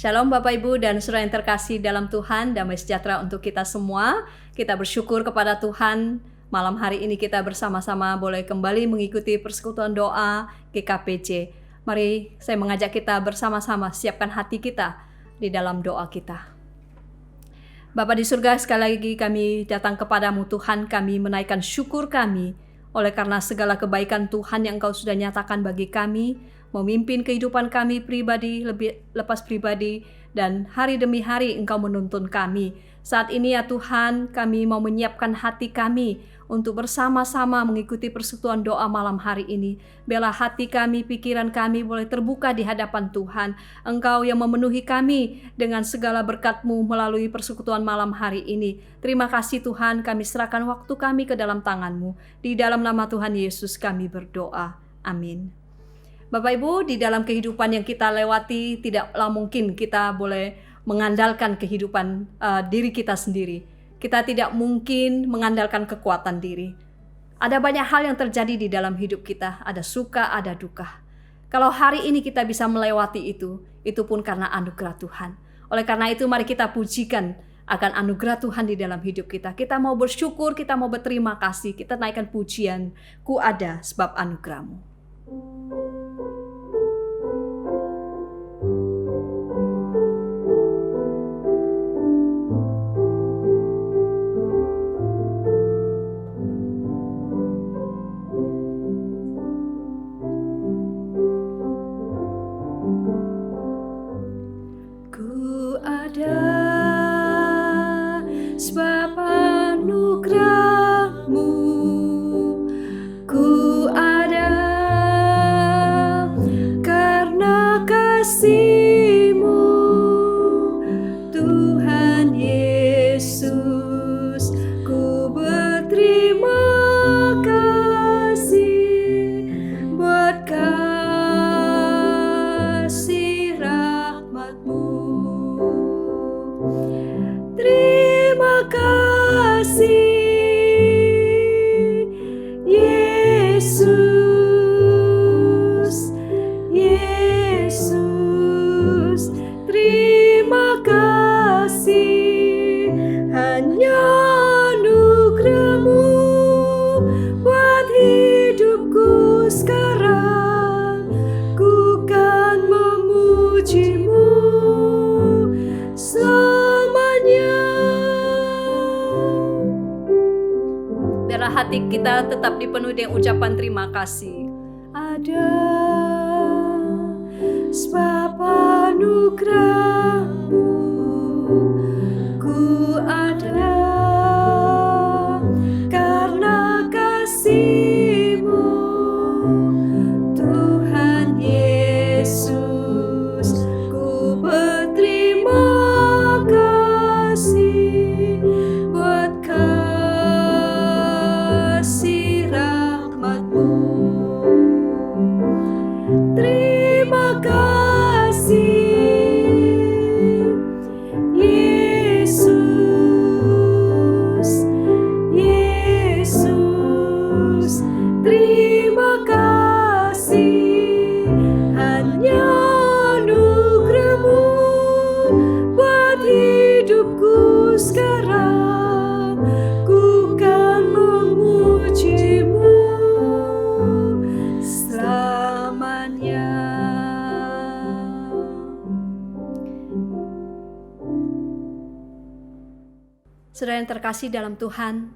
Shalom Bapak Ibu dan saudara yang terkasih dalam Tuhan, damai sejahtera untuk kita semua. Kita bersyukur kepada Tuhan, malam hari ini kita bersama-sama boleh kembali mengikuti persekutuan doa GKPJ. Mari saya mengajak kita bersama-sama siapkan hati kita di dalam doa kita. Bapa di surga, sekali lagi kami datang kepadamu Tuhan, kami menaikkan syukur kami oleh karena segala kebaikan Tuhan yang Engkau sudah nyatakan bagi kami, memimpin kehidupan kami pribadi, lepas pribadi, dan hari demi hari Engkau menuntun kami. Saat ini ya Tuhan, kami mau menyiapkan hati kami untuk bersama-sama mengikuti persekutuan doa malam hari ini. Biarlah hati kami, pikiran kami boleh terbuka di hadapan Tuhan. Engkau yang memenuhi kami dengan segala berkat-Mu melalui persekutuan malam hari ini. Terima kasih Tuhan, kami serahkan waktu kami ke dalam tangan-Mu. Di dalam nama Tuhan Yesus kami berdoa. Amin. Bapak Ibu, di dalam kehidupan yang kita lewati tidaklah mungkin kita boleh mengandalkan kehidupan diri kita sendiri. Kita tidak mungkin mengandalkan kekuatan diri. Ada banyak hal yang terjadi di dalam hidup kita, ada suka, ada duka. Kalau hari ini kita bisa melewati itu pun karena anugerah Tuhan. Oleh karena itu mari kita pujikan akan anugerah Tuhan di dalam hidup kita. Kita mau bersyukur, kita mau berterima kasih, kita naikkan pujian, ku ada sebab anugerah-Mu. Hati kita tetap dipenuhi dengan ucapan terima kasih. Ada sebab anugerah-Mu, ku ada karena kasih-Mu, Tuhan Yesus, ku berterima kasih buat terima kasih Yesus, Yesus, terima kasih hanya anugerah-Mu buat hidupku sekarang, ku kan memuji-Mu selamanya. Saudara yang terkasih dalam Tuhan,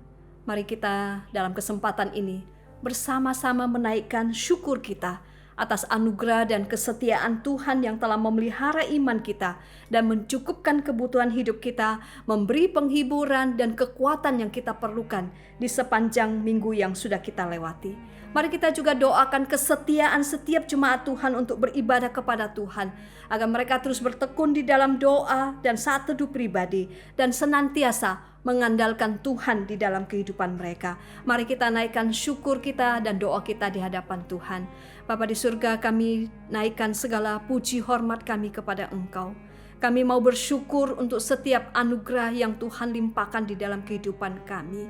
mari kita dalam kesempatan ini bersama-sama menaikkan syukur kita atas anugerah dan kesetiaan Tuhan yang telah memelihara iman kita dan mencukupkan kebutuhan hidup kita, memberi penghiburan dan kekuatan yang kita perlukan di sepanjang minggu yang sudah kita lewati. Mari kita juga doakan kesetiaan setiap jemaat Tuhan untuk beribadah kepada Tuhan, agar mereka terus bertekun di dalam doa dan saat teduh pribadi dan senantiasa mengandalkan Tuhan di dalam kehidupan mereka. Mari kita naikkan syukur kita dan doa kita di hadapan Tuhan. Bapa di surga, kami naikkan segala puji hormat kami kepada Engkau. Kami mau bersyukur untuk setiap anugerah yang Tuhan limpahkan di dalam kehidupan kami.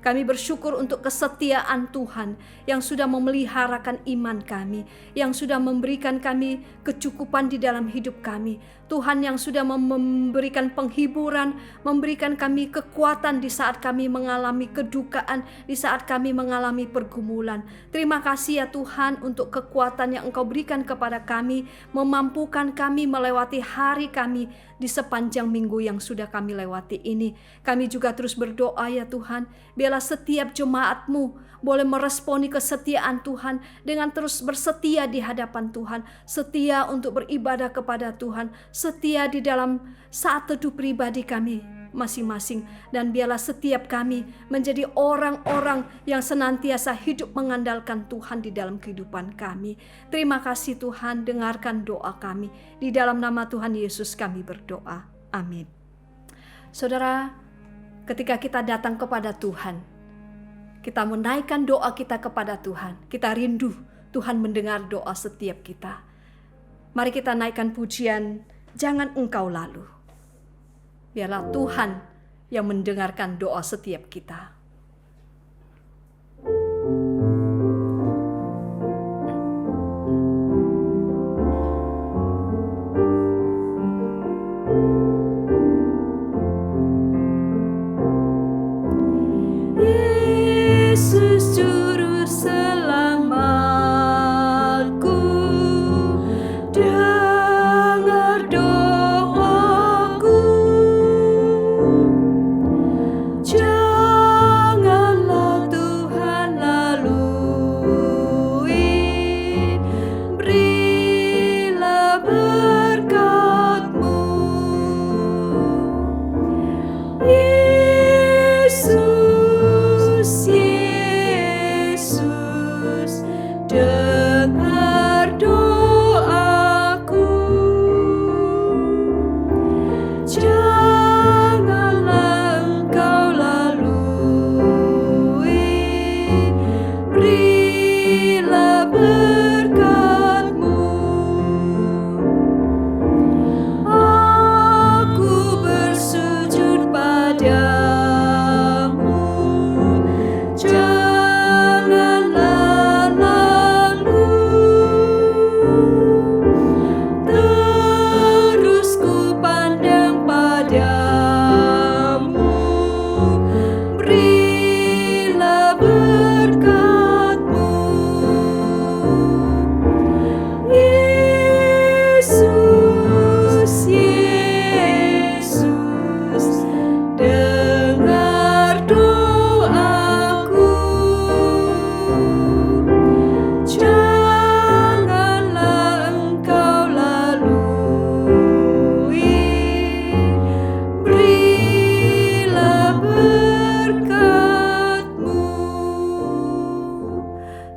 Kami bersyukur untuk kesetiaan Tuhan yang sudah memeliharakan iman kami, yang sudah memberikan kami kecukupan di dalam hidup kami. Tuhan yang sudah memberikan penghiburan, memberikan kami kekuatan di saat kami mengalami kedukaan, di saat kami mengalami pergumulan. Terima kasih ya Tuhan untuk kekuatan yang Engkau berikan kepada kami, memampukan kami melewati hari kami di sepanjang minggu yang sudah kami lewati ini. Kami juga terus berdoa ya Tuhan, biarlah setiap jemaat-Mu boleh meresponi kesetiaan Tuhan dengan terus bersetia di hadapan Tuhan, setia untuk beribadah kepada Tuhan, setia di dalam saat teduh pribadi kami masing-masing, dan biarlah setiap kami menjadi orang-orang yang senantiasa hidup mengandalkan Tuhan di dalam kehidupan kami. Terima kasih Tuhan, dengarkan doa kami. Di dalam nama Tuhan Yesus kami berdoa. Amin. Saudara, ketika kita datang kepada Tuhan, kita menaikkan doa kita kepada Tuhan, kita rindu Tuhan mendengar doa setiap kita. Mari kita naikkan pujian, jangan engkau lalu. Biarlah Tuhan yang mendengarkan doa setiap kita. Yesus Juru Selamatku, dengar doaku. Janganlah Tuhan lalui, berilah berkat-Mu. Yesus, dengar doaku. Janganlah engkau lalui, berilah berkat-Mu. Aku bersujud padamu, janganlah lalu. Terus ku pandang padamu, berilah berkat-Mu. Yesus, dengar doaku. Janganlah engkau lalui, berilah berkat-Mu.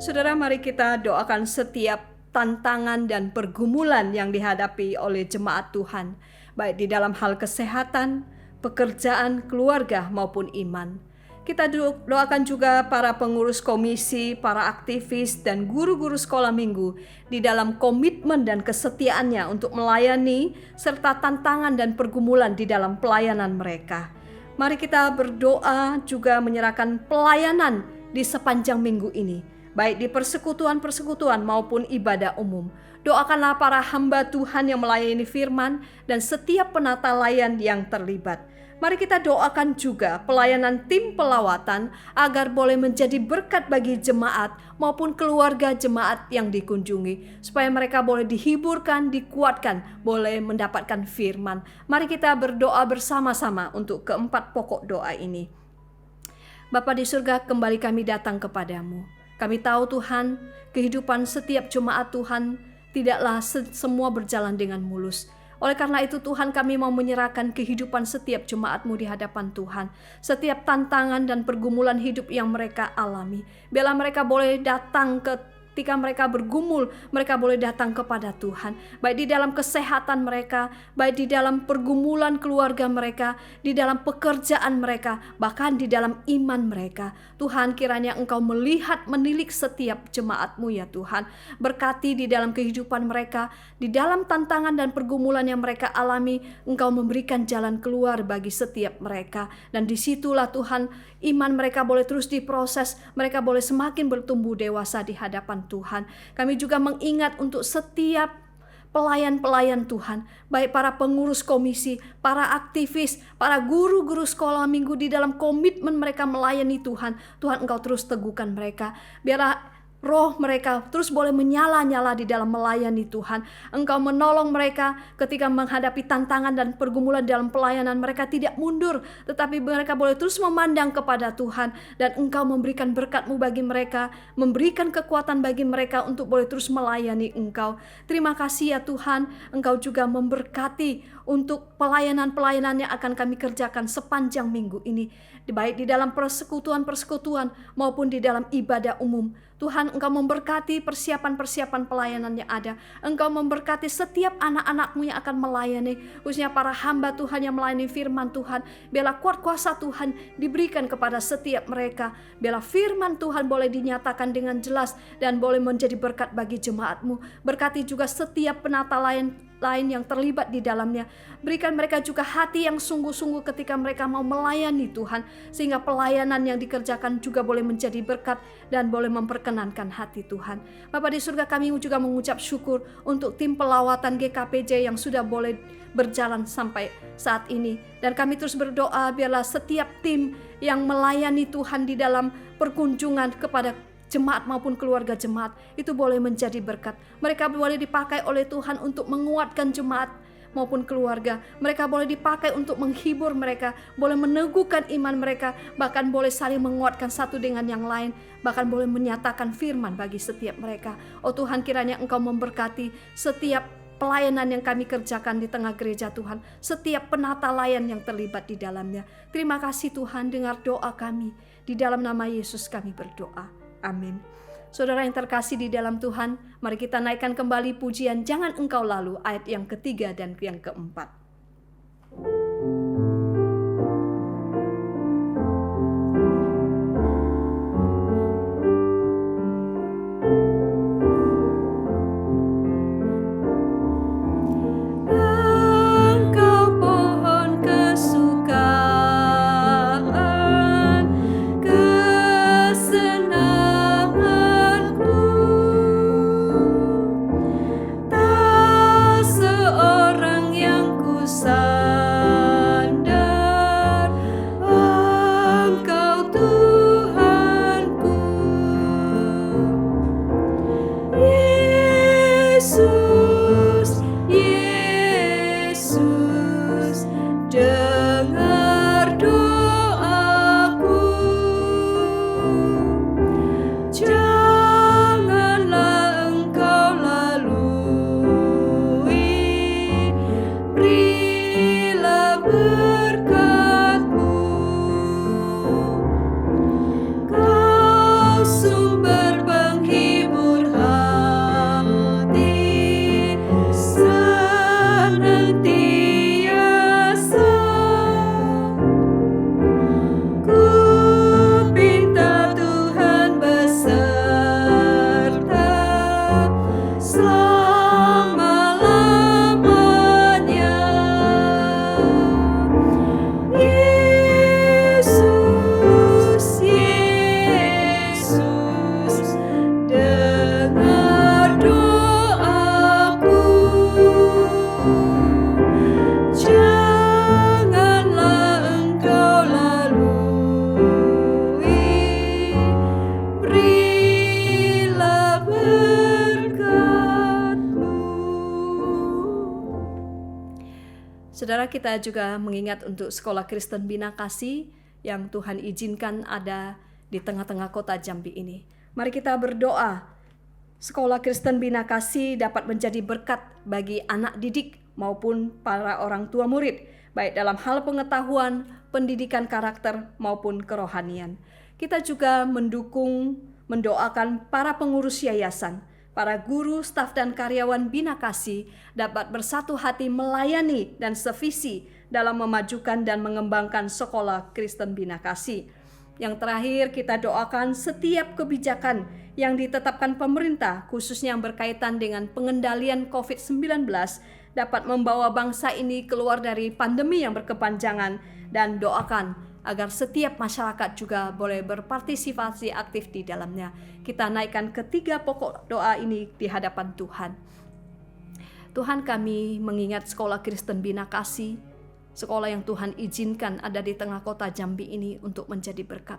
Saudara, mari kita doakan setiap tantangan dan pergumulan yang dihadapi oleh jemaat Tuhan, baik di dalam hal kesehatan, pekerjaan, keluarga maupun iman. Kita doakan juga para pengurus komisi, para aktivis, dan guru-guru sekolah minggu di dalam komitmen dan kesetiaannya untuk melayani serta tantangan dan pergumulan di dalam pelayanan mereka. Mari kita berdoa juga menyerahkan pelayanan di sepanjang minggu ini, baik di persekutuan-persekutuan maupun ibadah umum. Doakanlah para hamba Tuhan yang melayani firman dan setiap penata layan yang terlibat. Mari kita doakan juga pelayanan tim pelawatan agar boleh menjadi berkat bagi jemaat maupun keluarga jemaat yang dikunjungi, supaya mereka boleh dihiburkan, dikuatkan, boleh mendapatkan firman. Mari kita berdoa bersama-sama untuk keempat pokok doa ini. Bapa di surga, kembali kami datang kepadamu. Kami tahu Tuhan, kehidupan setiap jemaat Tuhan tidaklah semua berjalan dengan mulus. Oleh karena itu Tuhan, kami mau menyerahkan kehidupan setiap jemaat-Mu di hadapan Tuhan. Setiap tantangan dan pergumulan hidup yang mereka alami, biarlah mereka boleh datang ke ketika mereka bergumul, mereka boleh datang kepada Tuhan. Baik di dalam kesehatan mereka, baik di dalam pergumulan keluarga mereka, di dalam pekerjaan mereka, bahkan di dalam iman mereka. Tuhan, kiranya Engkau melihat, menilik setiap jemaat-Mu ya Tuhan. Berkati di dalam kehidupan mereka, di dalam tantangan dan pergumulan yang mereka alami, Engkau memberikan jalan keluar bagi setiap mereka. Dan disitulah Tuhan, iman mereka boleh terus diproses, mereka boleh semakin bertumbuh dewasa di hadapan Tuhan. Kami juga mengingat untuk setiap pelayan-pelayan Tuhan, baik para pengurus komisi, para aktivis, para guru-guru sekolah minggu di dalam komitmen mereka melayani Tuhan. Tuhan, Engkau terus teguhkan mereka. Biarlah roh mereka terus boleh menyala-nyala di dalam melayani Tuhan. Engkau menolong mereka ketika menghadapi tantangan dan pergumulan dalam pelayanan. Mereka tidak mundur, tetapi mereka boleh terus memandang kepada Tuhan. Dan Engkau memberikan berkat-Mu bagi mereka, memberikan kekuatan bagi mereka untuk boleh terus melayani Engkau. Terima kasih ya Tuhan, Engkau juga memberkati untuk pelayanan-pelayanan yang akan kami kerjakan sepanjang minggu ini, baik di dalam persekutuan-persekutuan maupun di dalam ibadah umum. Tuhan, Engkau memberkati persiapan-persiapan pelayanan yang ada. Engkau memberkati setiap anak-anak-Mu yang akan melayani, khususnya para hamba Tuhan yang melayani firman Tuhan. Biarlah kuat kuasa Tuhan diberikan kepada setiap mereka. Biarlah firman Tuhan boleh dinyatakan dengan jelas dan boleh menjadi berkat bagi jemaat-Mu. Berkati juga setiap penata lain yang terlibat di dalamnya. Berikan mereka juga hati yang sungguh-sungguh ketika mereka mau melayani Tuhan, sehingga pelayanan yang dikerjakan juga boleh menjadi berkat dan boleh memperkenankan hati Tuhan. Bapa di surga, kami juga mengucap syukur untuk tim pelawatan GKPJ yang sudah boleh berjalan sampai saat ini. Dan kami terus berdoa biarlah setiap tim yang melayani Tuhan di dalam perkunjungan kepada jemaat maupun keluarga jemaat itu boleh menjadi berkat. Mereka boleh dipakai oleh Tuhan untuk menguatkan jemaat maupun keluarga. Mereka boleh dipakai untuk menghibur mereka, boleh meneguhkan iman mereka, bahkan boleh saling menguatkan satu dengan yang lain, bahkan boleh menyatakan firman bagi setiap mereka. Oh Tuhan, kiranya Engkau memberkati setiap pelayanan yang kami kerjakan di tengah gereja Tuhan, setiap penata layan yang terlibat di dalamnya. Terima kasih Tuhan, dengar doa kami. Di dalam nama Yesus kami berdoa. Amin. Saudara yang terkasih di dalam Tuhan, mari kita naikkan kembali pujian Jangan Engkau Lalu, ayat yang ketiga dan yang keempat. Saudara, kita juga mengingat untuk Sekolah Kristen Bina Kasih yang Tuhan izinkan ada di tengah-tengah kota Jambi ini. Mari kita berdoa, Sekolah Kristen Bina Kasih dapat menjadi berkat bagi anak didik maupun para orang tua murid, baik dalam hal pengetahuan, pendidikan karakter maupun kerohanian. Kita juga mendukung mendoakan para pengurus yayasan, para guru, staf dan karyawan Bina Kasih dapat bersatu hati melayani dan sevisi dalam memajukan dan mengembangkan sekolah Kristen Bina Kasih. Yang terakhir, kita doakan setiap kebijakan yang ditetapkan pemerintah, khususnya yang berkaitan dengan pengendalian COVID-19, dapat membawa bangsa ini keluar dari pandemi yang berkepanjangan, dan doakan agar setiap masyarakat juga boleh berpartisipasi aktif di dalamnya. Kita naikkan ketiga pokok doa ini di hadapan Tuhan. Tuhan, kami mengingat sekolah Kristen Bina Kasih, sekolah yang Tuhan izinkan ada di tengah kota Jambi ini untuk menjadi berkat.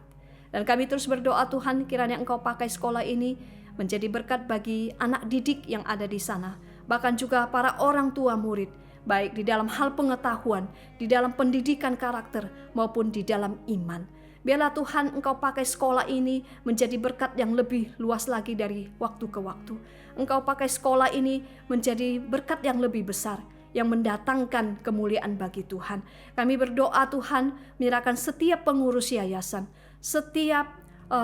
Dan kami terus berdoa, Tuhan, kiranya Engkau pakai sekolah ini menjadi berkat bagi anak didik yang ada di sana, bahkan juga para orang tua murid, baik di dalam hal pengetahuan, di dalam pendidikan karakter, maupun di dalam iman. Biarlah Tuhan Engkau pakai sekolah ini menjadi berkat yang lebih luas lagi dari waktu ke waktu. Engkau pakai sekolah ini menjadi berkat yang lebih besar, yang mendatangkan kemuliaan bagi Tuhan. Kami berdoa, Tuhan, menyerahkan setiap pengurus yayasan, setiap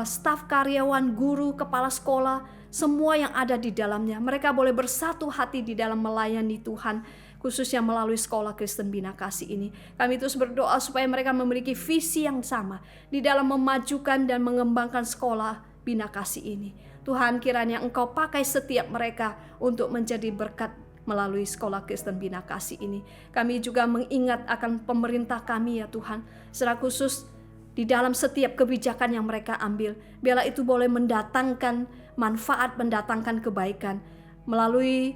staf karyawan, guru, kepala sekolah, semua yang ada di dalamnya. Mereka boleh bersatu hati di dalam melayani Tuhan, khususnya melalui sekolah Kristen Bina Kasih ini. Kami terus berdoa supaya mereka memiliki visi yang sama di dalam memajukan dan mengembangkan sekolah Bina Kasih ini. Tuhan, kiranya Engkau pakai setiap mereka untuk menjadi berkat melalui sekolah Kristen Bina Kasih ini. Kami juga mengingat akan pemerintah kami, ya Tuhan, secara khusus di dalam setiap kebijakan yang mereka ambil. Biarlah itu boleh mendatangkan manfaat, mendatangkan kebaikan. Melalui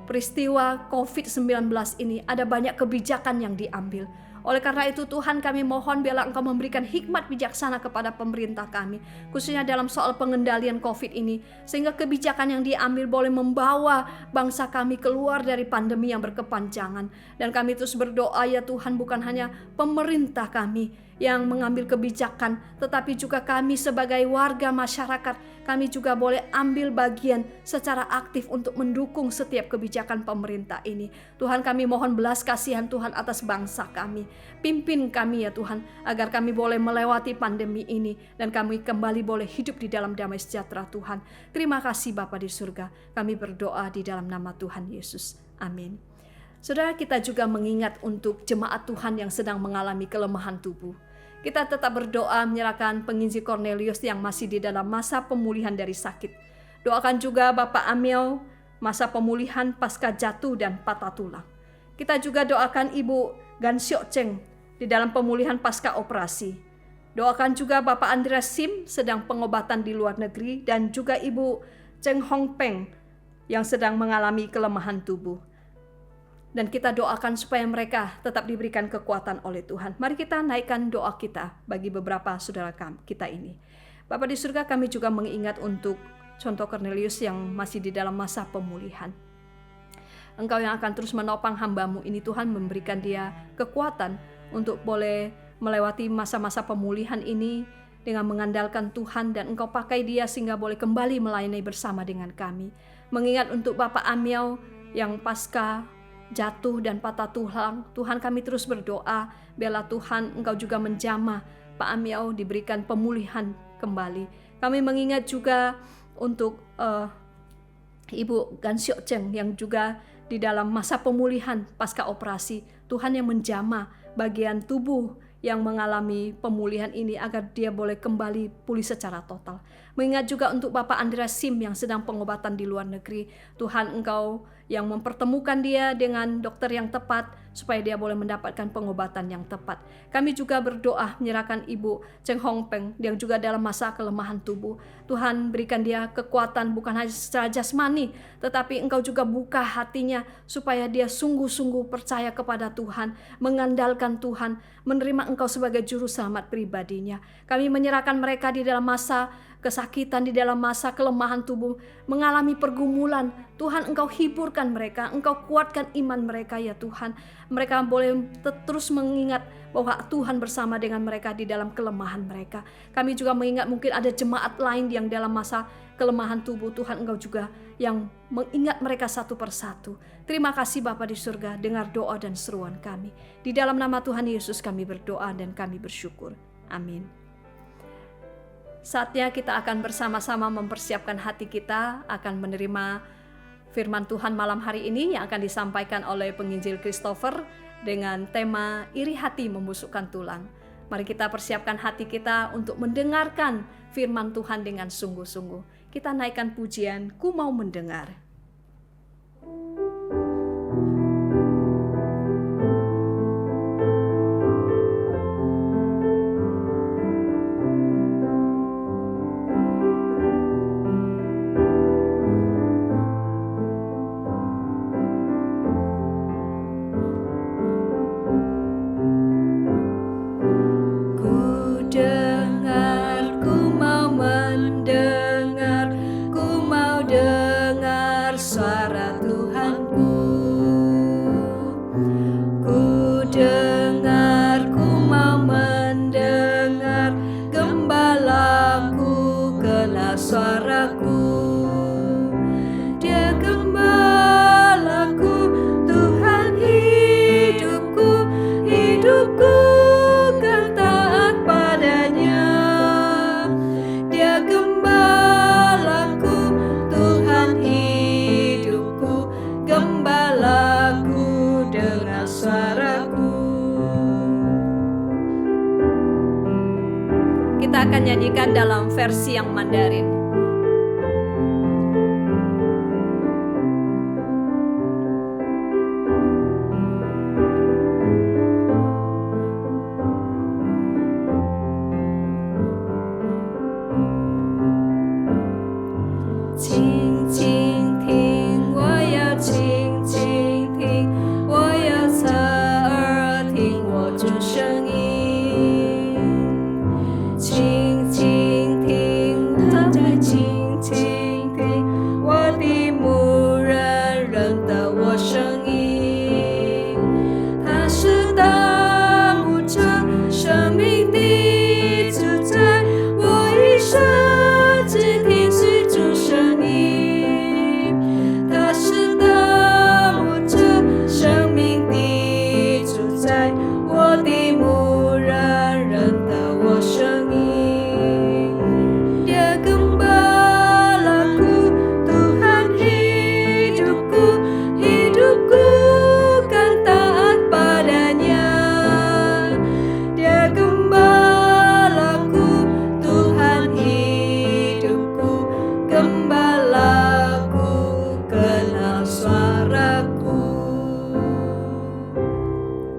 peristiwa COVID-19 ini ada banyak kebijakan yang diambil. Oleh karena itu Tuhan, kami mohon biarlah Engkau memberikan hikmat bijaksana kepada pemerintah kami, khususnya dalam soal pengendalian COVID ini, sehingga kebijakan yang diambil boleh membawa bangsa kami keluar dari pandemi yang berkepanjangan. Dan kami terus berdoa, ya Tuhan, bukan hanya pemerintah kami yang mengambil kebijakan, tetapi juga kami sebagai warga masyarakat, kami juga boleh ambil bagian secara aktif untuk mendukung setiap kebijakan pemerintah ini. Tuhan, kami mohon belas kasihan Tuhan atas bangsa kami. Pimpin kami, ya Tuhan, agar kami boleh melewati pandemi ini dan kami kembali boleh hidup di dalam damai sejahtera Tuhan. Terima kasih Bapa di surga. Kami berdoa di dalam nama Tuhan Yesus. Amin. Saudara, kita juga mengingat untuk jemaat Tuhan yang sedang mengalami kelemahan tubuh. Kita tetap berdoa menyerahkan penginjil Cornelius yang masih di dalam masa pemulihan dari sakit. Doakan juga Bapak Amiel, masa pemulihan pasca jatuh dan patah tulang. Kita juga doakan Ibu Gan Siok Cheng di dalam pemulihan pasca operasi. Doakan juga Bapak Andreas Sim sedang pengobatan di luar negeri, dan juga Ibu Cheng Hong Peng yang sedang mengalami kelemahan tubuh. Dan kita doakan supaya mereka tetap diberikan kekuatan oleh Tuhan. Mari kita naikkan doa kita bagi beberapa saudara kita ini. Bapa di surga, kami juga mengingat untuk contoh Cornelius yang masih di dalam masa pemulihan. Engkau yang akan terus menopang hamba-Mu ini, Tuhan, memberikan dia kekuatan untuk boleh melewati masa-masa pemulihan ini dengan mengandalkan Tuhan, dan Engkau pakai dia sehingga boleh kembali melayani bersama dengan kami. Mengingat untuk Bapak Amiel yang pasca jatuh dan patah tulang, Tuhan, kami terus berdoa, biarlah Tuhan Engkau juga menjamah Pak Amiel, diberikan pemulihan kembali. Kami mengingat juga untuk Ibu Gan Siok Cheng yang juga di dalam masa pemulihan pasca operasi. Tuhan yang menjamah bagian tubuh yang mengalami pemulihan ini agar dia boleh kembali pulih secara total. Mengingat juga untuk Bapak Andreas Sim yang sedang pengobatan di luar negeri. Tuhan, Engkau yang mempertemukan dia dengan dokter yang tepat supaya dia boleh mendapatkan pengobatan yang tepat. Kami juga berdoa menyerahkan Ibu Cheng Hong Peng yang juga dalam masa kelemahan tubuh. Tuhan, berikan dia kekuatan bukan hanya secara jasmani, tetapi Engkau juga buka hatinya supaya dia sungguh-sungguh percaya kepada Tuhan, mengandalkan Tuhan, menerima Engkau sebagai juru selamat pribadinya. Kami menyerahkan mereka di dalam masa kesakitan, di dalam masa kelemahan tubuh, mengalami pergumulan. Tuhan, Engkau hiburkan mereka, Engkau kuatkan iman mereka, ya Tuhan. Mereka boleh terus mengingat bahwa Tuhan bersama dengan mereka di dalam kelemahan mereka. Kami juga mengingat mungkin ada jemaat lain yang dalam masa kelemahan tubuh. Tuhan, Engkau juga yang mengingat mereka satu persatu. Terima kasih Bapa di surga, dengar doa dan seruan kami. Di dalam nama Tuhan Yesus kami berdoa dan kami bersyukur. Amin. Saatnya kita akan bersama-sama mempersiapkan hati kita akan menerima firman Tuhan malam hari ini yang akan disampaikan oleh penginjil Christopher dengan tema iri hati membusukkan tulang. Mari kita persiapkan hati kita untuk mendengarkan firman Tuhan dengan sungguh-sungguh. Kita naikkan pujian, Ku Mau Mendengar. Kita akan nyanyikan dalam versi yang Mandarin.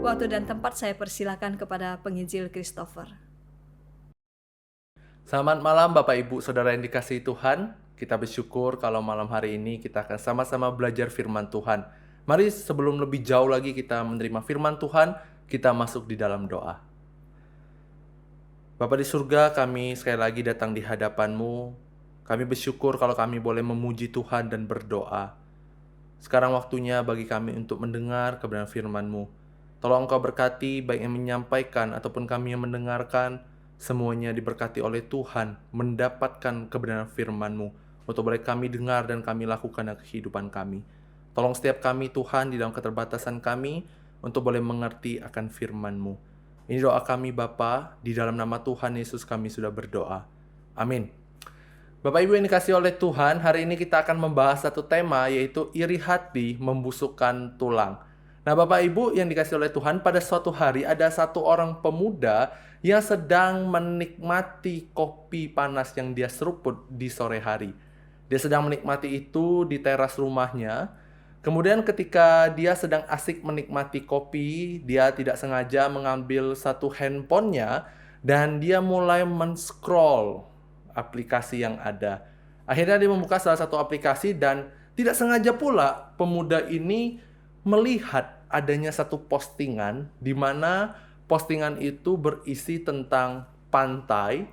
Waktu dan tempat saya persilakan kepada penginjil Christopher. Selamat malam Bapak Ibu Saudara yang dikasihi Tuhan. Kita bersyukur kalau malam hari ini kita akan sama-sama belajar firman Tuhan. Mari sebelum lebih jauh lagi kita menerima firman Tuhan, kita masuk di dalam doa. Bapa di surga, kami sekali lagi datang di hadapan-Mu. Kami bersyukur kalau kami boleh memuji Tuhan dan berdoa. Sekarang waktunya bagi kami untuk mendengar kebenaran firman-Mu. Tolong Engkau berkati baik yang menyampaikan ataupun kami yang mendengarkan, semuanya diberkati oleh Tuhan, mendapatkan kebenaran firman-Mu, untuk boleh kami dengar dan kami lakukan dalam kehidupan kami. Tolong setiap kami Tuhan di dalam keterbatasan kami, untuk boleh mengerti akan firman-Mu. Ini doa kami Bapa, di dalam nama Tuhan Yesus kami sudah berdoa. Amin. Bapak Ibu yang dikasihi oleh Tuhan, hari ini kita akan membahas satu tema, yaitu iri hati membusukkan tulang. Nah Bapak Ibu yang dikasihi oleh Tuhan, pada suatu hari ada satu orang pemuda yang sedang menikmati kopi panas yang dia seruput di sore hari. Dia sedang menikmati itu di teras rumahnya. Kemudian ketika dia sedang asik menikmati kopi, dia tidak sengaja mengambil satu handphonenya dan dia mulai men-scroll aplikasi yang ada. Akhirnya dia membuka salah satu aplikasi dan tidak sengaja pula pemuda ini melihat adanya satu postingan di mana postingan itu berisi tentang pantai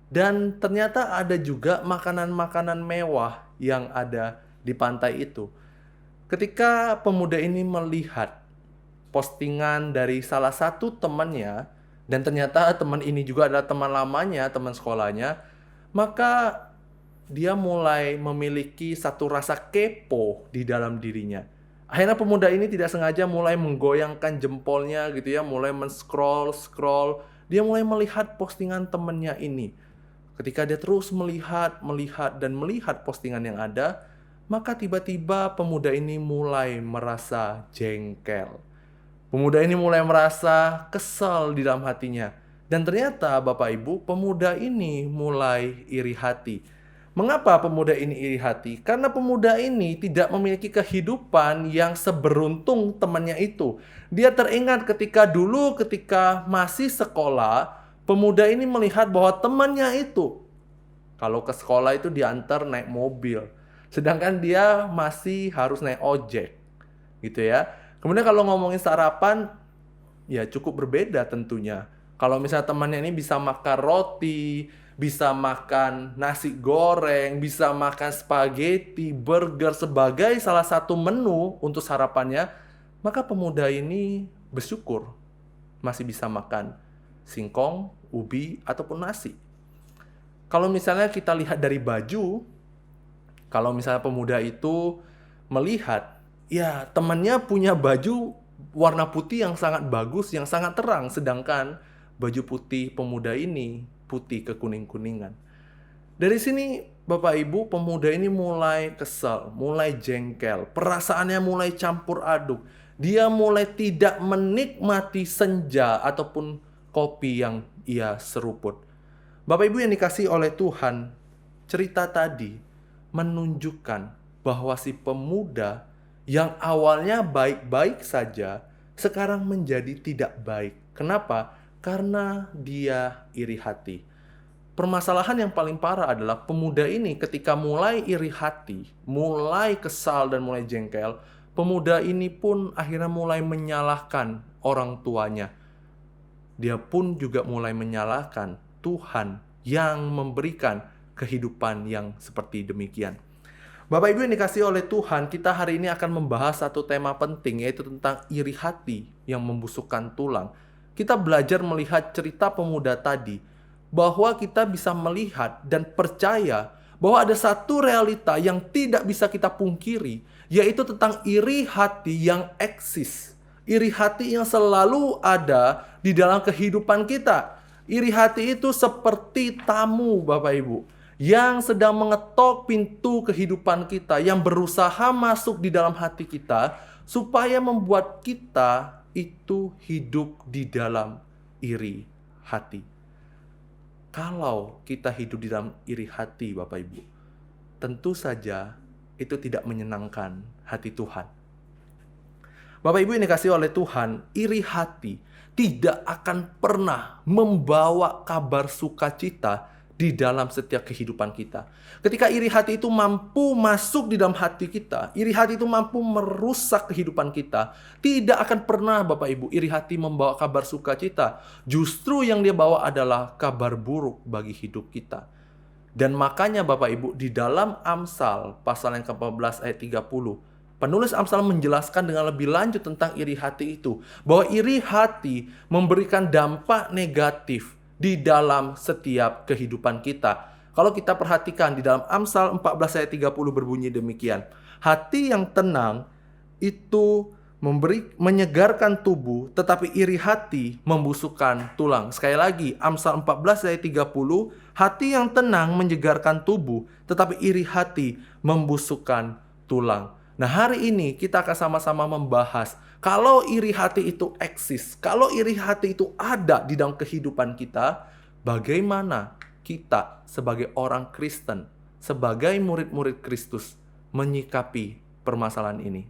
dan ternyata ada juga makanan-makanan mewah yang ada di pantai itu. Ketika pemuda ini melihat postingan dari salah satu temannya dan ternyata teman ini juga adalah teman lamanya, teman sekolahnya, maka dia mulai memiliki satu rasa kepo di dalam dirinya. Akhirnya pemuda ini tidak sengaja mulai menggoyangkan jempolnya gitu ya, mulai men-scroll. Dia mulai melihat postingan temannya ini. Ketika dia terus melihat dan melihat postingan yang ada, maka tiba-tiba pemuda ini mulai merasa jengkel. Pemuda ini mulai merasa kesal di dalam hatinya. Dan ternyata Bapak Ibu, pemuda ini mulai iri hati. Mengapa pemuda ini iri hati? Karena pemuda ini tidak memiliki kehidupan yang seberuntung temannya itu. Dia teringat ketika masih sekolah, pemuda ini melihat bahwa temannya itu, kalau ke sekolah itu diantar naik mobil. Sedangkan dia masih harus naik ojek. Gitu ya. Kemudian kalau ngomongin sarapan, ya cukup berbeda tentunya. Kalau misalnya temannya ini bisa makan roti, bisa makan nasi goreng, bisa makan spaghetti, burger sebagai salah satu menu untuk sarapannya, maka pemuda ini bersyukur masih bisa makan singkong, ubi, ataupun nasi. Kalau misalnya kita lihat dari baju, kalau misalnya pemuda itu melihat, ya temannya punya baju warna putih yang sangat bagus, yang sangat terang, sedangkan baju putih pemuda ini putih kekuning-kuningan. Dari sini Bapak Ibu, pemuda ini mulai kesal, mulai jengkel, perasaannya mulai campur aduk. Dia mulai tidak menikmati senja ataupun kopi yang ia seruput. Bapak Ibu yang dikasihi oleh Tuhan, cerita tadi menunjukkan bahwa si pemuda yang awalnya baik-baik saja, sekarang menjadi tidak baik. Kenapa? Karena dia iri hati. Permasalahan yang paling parah adalah pemuda ini ketika mulai iri hati, mulai kesal dan mulai jengkel, pemuda ini pun akhirnya mulai menyalahkan orang tuanya. Dia pun juga mulai menyalahkan Tuhan yang memberikan kehidupan yang seperti demikian. Bapak Ibu yang dikasihi oleh Tuhan, kita hari ini akan membahas satu tema penting, yaitu tentang iri hati yang membusukkan tulang. Kita belajar melihat cerita pemuda tadi, bahwa kita bisa melihat dan percaya bahwa ada satu realita yang tidak bisa kita pungkiri, yaitu tentang iri hati yang eksis. Iri hati yang selalu ada di dalam kehidupan kita. Iri hati itu seperti tamu Bapak Ibu, yang sedang mengetok pintu kehidupan kita, yang berusaha masuk di dalam hati kita, supaya membuat kita itu hidup di dalam iri hati. Kalau kita hidup di dalam iri hati Bapak Ibu, tentu saja itu tidak menyenangkan hati Tuhan. Bapak Ibu yang dikasihi oleh Tuhan, iri hati tidak akan pernah membawa kabar sukacita di dalam setiap kehidupan kita. Ketika iri hati itu mampu masuk di dalam hati kita, iri hati itu mampu merusak kehidupan kita, tidak akan pernah Bapak Ibu iri hati membawa kabar sukacita. Justru yang dia bawa adalah kabar buruk bagi hidup kita. Dan makanya Bapak Ibu, di dalam Amsal pasal yang ke-14 ayat 30, penulis Amsal menjelaskan dengan lebih lanjut tentang iri hati itu. Bahwa iri hati memberikan dampak negatif di dalam setiap kehidupan kita. Kalau kita perhatikan di dalam Amsal 14 ayat 30 berbunyi demikian. Hati yang tenang itu menyegarkan tubuh, tetapi iri hati membusukkan tulang. Sekali lagi, Amsal 14 ayat 30, hati yang tenang menyegarkan tubuh, tetapi iri hati membusukkan tulang. Nah, hari ini kita akan sama-sama membahas kalau iri hati itu eksis, kalau iri hati itu ada di dalam kehidupan kita, bagaimana kita sebagai orang Kristen, sebagai murid-murid Kristus menyikapi permasalahan ini.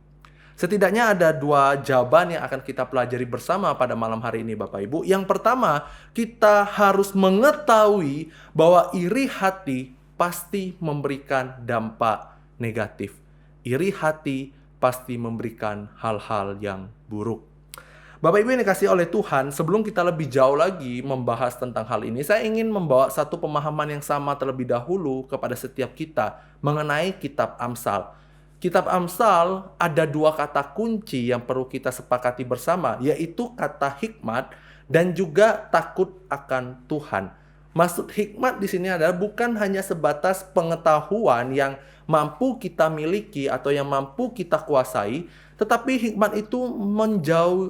Setidaknya ada dua jawaban yang akan kita pelajari bersama pada malam hari ini Bapak Ibu. Yang pertama, kita harus mengetahui bahwa iri hati pasti memberikan dampak negatif. Iri hati pasti memberikan hal-hal yang buruk. Bapak Ibu yang dikasihi oleh Tuhan, sebelum kita lebih jauh lagi membahas tentang hal ini, saya ingin membawa satu pemahaman yang sama terlebih dahulu kepada setiap kita mengenai kitab Amsal. Kitab Amsal ada dua kata kunci yang perlu kita sepakati bersama, yaitu kata hikmat dan juga takut akan Tuhan. Maksud hikmat di sini adalah bukan hanya sebatas pengetahuan yang mampu kita miliki atau yang mampu kita kuasai, Tetapi hikmat itu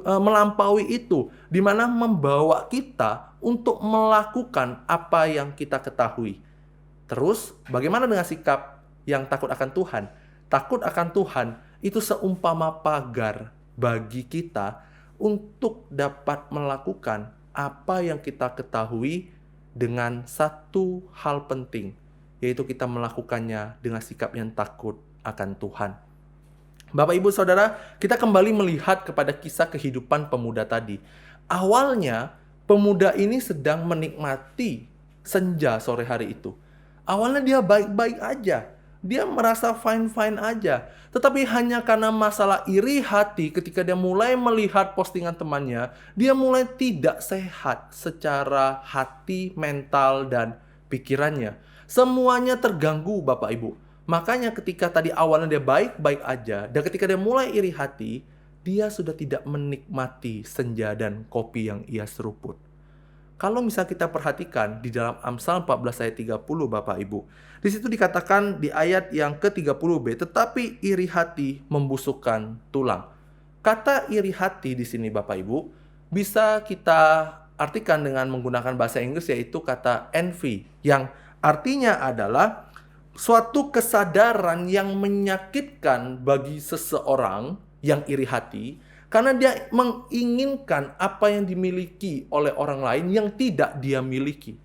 melampaui itu, di mana membawa kita untuk melakukan apa yang kita ketahui. Terus, bagaimana dengan sikap yang takut akan Tuhan? Takut akan Tuhan itu seumpama pagar bagi kita untuk dapat melakukan apa yang kita ketahui dengan satu hal penting, yaitu kita melakukannya dengan sikap yang takut akan Tuhan. Bapak, Ibu, Saudara, kita kembali melihat kepada kisah kehidupan pemuda tadi. Awalnya, pemuda ini sedang menikmati senja sore hari itu. Awalnya dia baik-baik aja. Dia merasa fine-fine aja. Tetapi hanya karena masalah iri hati ketika dia mulai melihat postingan temannya, dia mulai tidak sehat secara hati, mental, dan pikirannya. Semuanya terganggu, Bapak Ibu. Makanya ketika tadi awalnya dia baik-baik aja, dan ketika dia mulai iri hati, dia sudah tidak menikmati senja dan kopi yang ia seruput. Kalau misal kita perhatikan di dalam Amsal 14 ayat 30, Bapak Ibu, di situ dikatakan di ayat yang ke-30b, tetapi iri hati membusukkan tulang. Kata iri hati di sini, Bapak Ibu, bisa kita artikan dengan menggunakan bahasa Inggris, yaitu kata envy, yang artinya adalah suatu kesadaran yang menyakitkan bagi seseorang yang iri hati, karena dia menginginkan apa yang dimiliki oleh orang lain yang tidak dia miliki.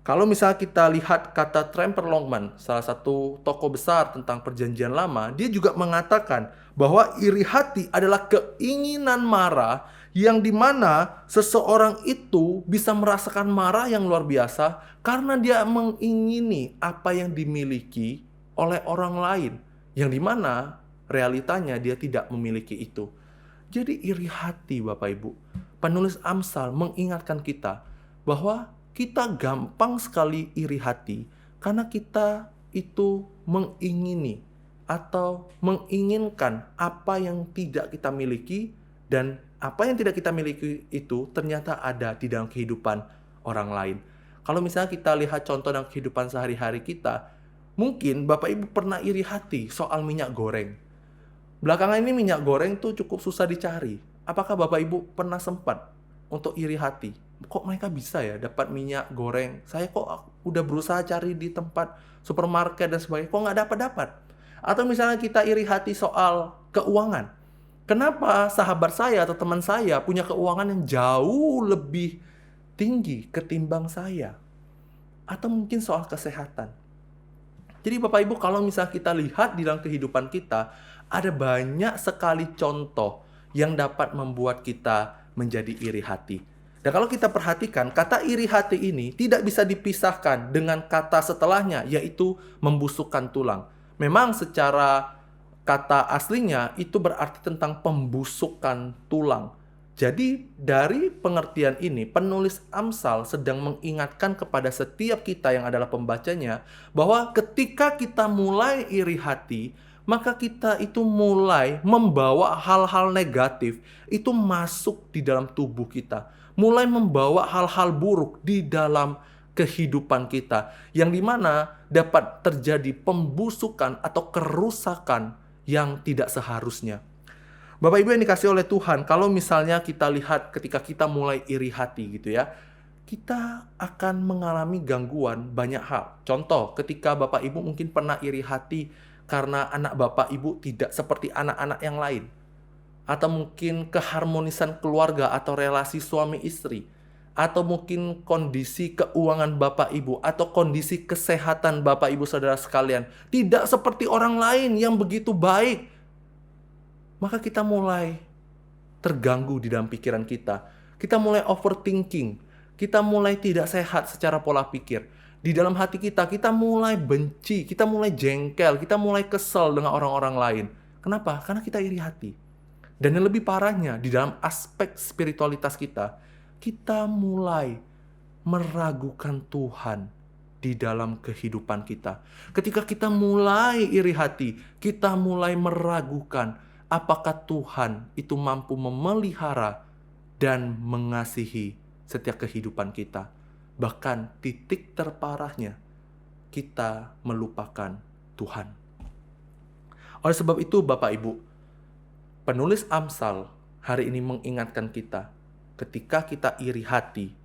Kalau misalnya kita lihat kata Tremper Longman, salah satu tokoh besar tentang Perjanjian Lama, dia juga mengatakan bahwa iri hati adalah keinginan marah yang dimana seseorang itu bisa merasakan marah yang luar biasa karena dia mengingini apa yang dimiliki oleh orang lain, yang dimana realitanya dia tidak memiliki itu. Jadi iri hati, Bapak Ibu. Penulis Amsal mengingatkan kita bahwa kita gampang sekali iri hati karena kita itu mengingini atau menginginkan apa yang tidak kita miliki, dan apa yang tidak kita miliki itu ternyata ada di dalam kehidupan orang lain. Kalau misalnya kita lihat contoh dalam kehidupan sehari-hari kita, mungkin Bapak Ibu pernah iri hati soal minyak goreng. Belakangan ini minyak goreng tuh cukup susah dicari. Apakah Bapak Ibu pernah sempat untuk iri hati? Kok mereka bisa ya dapat minyak goreng? Saya kok udah berusaha cari di tempat supermarket dan sebagainya, kok nggak dapat-dapat? Atau misalnya kita iri hati soal keuangan. Kenapa sahabat saya atau teman saya punya keuangan yang jauh lebih tinggi ketimbang saya? Atau mungkin soal kesehatan. Jadi Bapak Ibu, kalau misalnya kita lihat di dalam kehidupan kita, ada banyak sekali contoh yang dapat membuat kita menjadi iri hati. Dan kalau kita perhatikan, kata iri hati ini tidak bisa dipisahkan dengan kata setelahnya, yaitu membusukkan tulang. Memang secara kata aslinya itu berarti tentang pembusukan tulang. Jadi dari pengertian ini, penulis Amsal sedang mengingatkan kepada setiap kita yang adalah pembacanya, bahwa ketika kita mulai iri hati, maka kita itu mulai membawa hal-hal negatif itu masuk di dalam tubuh kita. Mulai membawa hal-hal buruk di dalam kehidupan kita, yang dimana dapat terjadi pembusukan atau kerusakan yang tidak seharusnya. Bapak Ibu yang dikasih oleh Tuhan, kalau misalnya kita lihat ketika kita mulai iri hati gitu ya, kita akan mengalami gangguan banyak hal. Contoh, ketika Bapak Ibu mungkin pernah iri hati karena anak Bapak Ibu tidak seperti anak-anak yang lain. Atau mungkin keharmonisan keluarga atau relasi suami istri. Atau mungkin kondisi keuangan Bapak Ibu atau kondisi kesehatan Bapak Ibu saudara sekalian tidak seperti orang lain yang begitu baik. Maka kita mulai terganggu di dalam pikiran kita. Kita mulai overthinking. Kita mulai tidak sehat secara pola pikir. Di dalam hati kita, kita mulai benci, kita mulai jengkel, kita mulai kesel dengan orang-orang lain. Kenapa? Karena kita iri hati. Dan yang lebih parahnya, di dalam aspek spiritualitas kita, kita mulai meragukan Tuhan di dalam kehidupan kita. Ketika kita mulai iri hati, kita mulai meragukan apakah Tuhan itu mampu memelihara dan mengasihi setiap kehidupan kita. Bahkan titik terparahnya, kita melupakan Tuhan. Oleh sebab itu Bapak Ibu, penulis Amsal hari ini mengingatkan kita, ketika kita iri hati,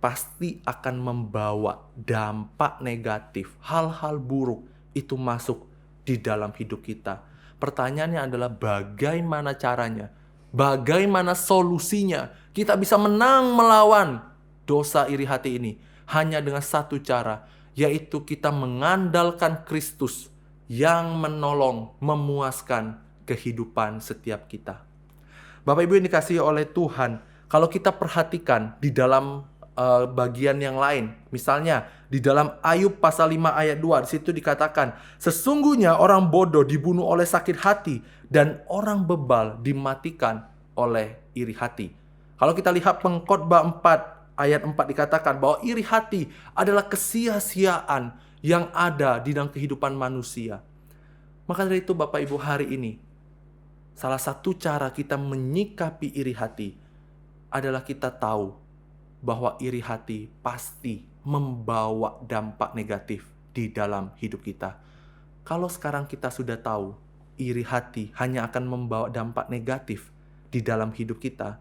pasti akan membawa dampak negatif, hal-hal buruk itu masuk di dalam hidup kita. Pertanyaannya adalah bagaimana caranya? Bagaimana solusinya? Kita bisa menang melawan dosa iri hati ini hanya dengan satu cara, yaitu kita mengandalkan Kristus yang menolong, memuaskan kehidupan setiap kita. Bapak Ibu yang dikasihi oleh Tuhan, kalau kita perhatikan di dalam bagian yang lain, misalnya di dalam Ayub pasal 5 ayat 2, di situ dikatakan, sesungguhnya orang bodoh dibunuh oleh sakit hati dan orang bebal dimatikan oleh iri hati. Kalau kita lihat Pengkhotbah 4 ayat 4 dikatakan bahwa iri hati adalah kesia-siaan yang ada di dalam kehidupan manusia. Maka dari itu Bapak Ibu, hari ini salah satu cara kita menyikapi iri hati adalah kita tahu bahwa iri hati pasti membawa dampak negatif di dalam hidup kita. Kalau sekarang kita sudah tahu iri hati hanya akan membawa dampak negatif di dalam hidup kita,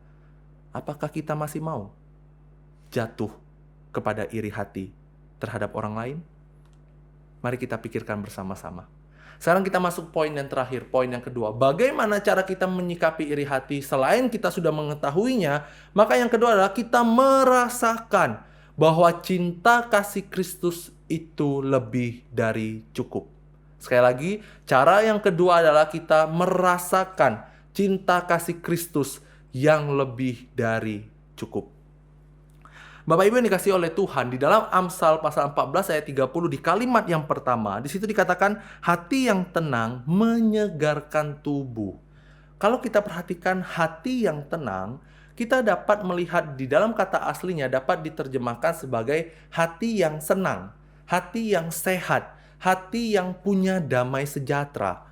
apakah kita masih mau jatuh kepada iri hati terhadap orang lain? Mari kita pikirkan bersama-sama. Sekarang kita masuk poin yang terakhir, poin yang kedua. Bagaimana cara kita menyikapi iri hati? Selain kita sudah mengetahuinya, maka yang kedua adalah kita merasakan bahwa cinta kasih Kristus itu lebih dari cukup. Sekali lagi, cara yang kedua adalah kita merasakan cinta kasih Kristus yang lebih dari cukup. Bapak Ibu yang dikasihi oleh Tuhan, di dalam Amsal pasal 14 ayat 30 di kalimat yang pertama, di situ dikatakan hati yang tenang menyegarkan tubuh. Kalau kita perhatikan hati yang tenang, kita dapat melihat di dalam kata aslinya dapat diterjemahkan sebagai hati yang senang, hati yang sehat, hati yang punya damai sejahtera.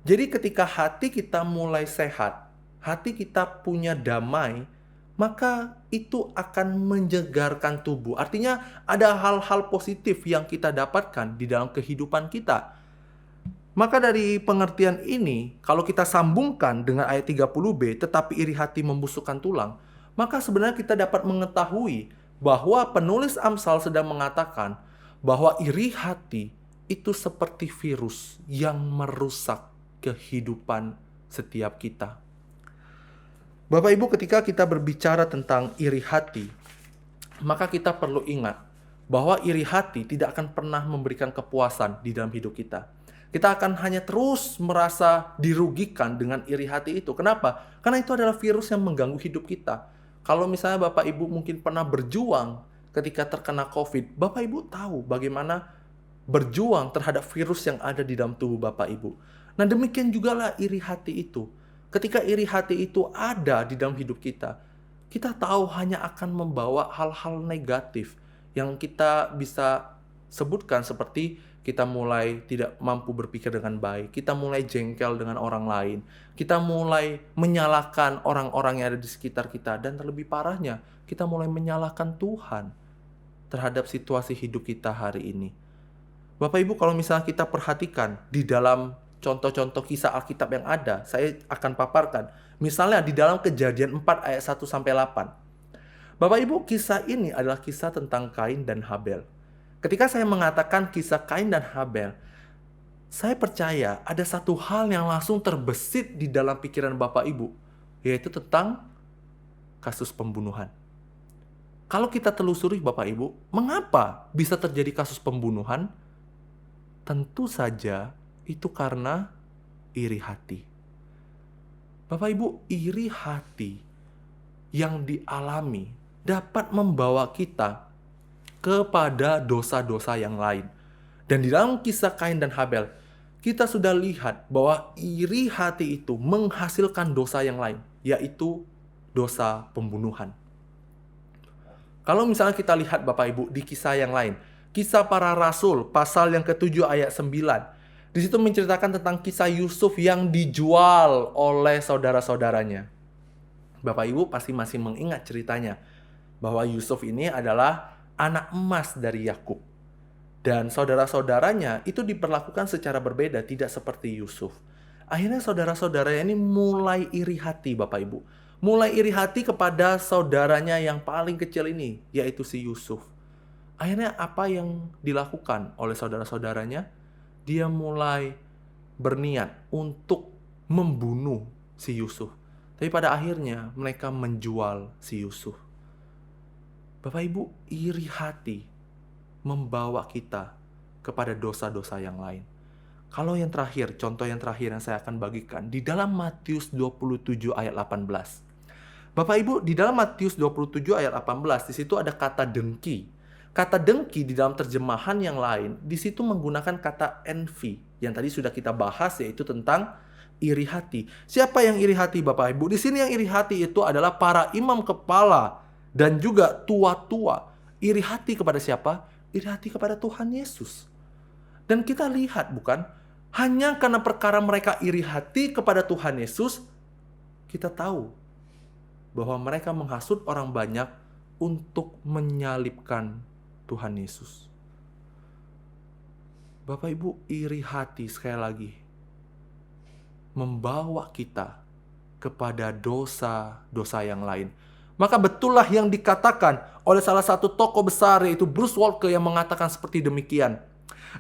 Jadi ketika hati kita mulai sehat, hati kita punya damai, maka itu akan menyegarkan tubuh. Artinya ada hal-hal positif yang kita dapatkan di dalam kehidupan kita. Maka dari pengertian ini, kalau kita sambungkan dengan ayat 30b, tetapi iri hati membusukkan tulang, maka sebenarnya kita dapat mengetahui bahwa penulis Amsal sedang mengatakan bahwa iri hati itu seperti virus yang merusak kehidupan setiap kita. Bapak Ibu, ketika kita berbicara tentang iri hati, maka kita perlu ingat bahwa iri hati tidak akan pernah memberikan kepuasan di dalam hidup kita. Kita akan hanya terus merasa dirugikan dengan iri hati itu. Kenapa? Karena itu adalah virus yang mengganggu hidup kita. Kalau misalnya Bapak Ibu mungkin pernah berjuang ketika terkena COVID, Bapak Ibu tahu bagaimana berjuang terhadap virus yang ada di dalam tubuh Bapak Ibu. Nah, demikian jugalah iri hati itu. Ketika iri hati itu ada di dalam hidup kita, kita tahu hanya akan membawa hal-hal negatif yang kita bisa sebutkan seperti kita mulai tidak mampu berpikir dengan baik, kita mulai jengkel dengan orang lain, kita mulai menyalahkan orang-orang yang ada di sekitar kita, dan terlebih parahnya, kita mulai menyalahkan Tuhan terhadap situasi hidup kita hari ini. Bapak Ibu, kalau misalnya kita perhatikan di dalam contoh-contoh kisah Alkitab yang ada, saya akan paparkan. Misalnya di dalam Kejadian 4 ayat 1-8. Bapak Ibu, kisah ini adalah kisah tentang Kain dan Habel. Ketika saya mengatakan kisah Kain dan Habel, saya percaya ada satu hal yang langsung terbesit di dalam pikiran Bapak Ibu, yaitu tentang kasus pembunuhan. Kalau kita telusuri Bapak Ibu, mengapa bisa terjadi kasus pembunuhan? Tentu saja itu karena iri hati. Bapak Ibu, iri hati yang dialami dapat membawa kita kepada dosa-dosa yang lain. Dan di dalam kisah Kain dan Habel, kita sudah lihat bahwa iri hati itu menghasilkan dosa yang lain, yaitu dosa pembunuhan. Kalau misalnya kita lihat Bapak Ibu di kisah yang lain, kisah para rasul pasal yang ke-7 ayat 9, di situ menceritakan tentang kisah Yusuf yang dijual oleh saudara-saudaranya. Bapak Ibu pasti masih mengingat ceritanya bahwa Yusuf ini adalah anak emas dari Yakub. Dan saudara-saudaranya itu diperlakukan secara berbeda, tidak seperti Yusuf. Akhirnya saudara-saudara ini mulai iri hati, Bapak Ibu. Mulai iri hati kepada saudaranya yang paling kecil ini, yaitu si Yusuf. Akhirnya apa yang dilakukan oleh saudara-saudaranya? Dia mulai berniat untuk membunuh si Yusuf. Tapi pada akhirnya mereka menjual si Yusuf. Bapak Ibu, iri hati membawa kita kepada dosa-dosa yang lain. Kalau yang terakhir, contoh yang terakhir yang saya akan bagikan, di dalam Matius 27 ayat 18. Bapak Ibu, di dalam Matius 27 ayat 18, di situ ada kata dengki. Kata dengki di dalam terjemahan yang lain, di situ menggunakan kata envy, yang tadi sudah kita bahas, yaitu tentang iri hati. Siapa yang iri hati, Bapak Ibu? Di sini yang iri hati itu adalah para imam kepala dan juga tua-tua. Iri hati kepada siapa? Iri hati kepada Tuhan Yesus. Dan kita lihat, bukan? Hanya karena perkara mereka iri hati kepada Tuhan Yesus, kita tahu bahwa mereka menghasut orang banyak untuk menyalibkan Tuhan Yesus. Bapak Ibu, iri hati sekali lagi membawa kita kepada dosa-dosa yang lain. Maka betullah yang dikatakan oleh salah satu tokoh besar, yaitu Bruce Walker, yang mengatakan seperti demikian.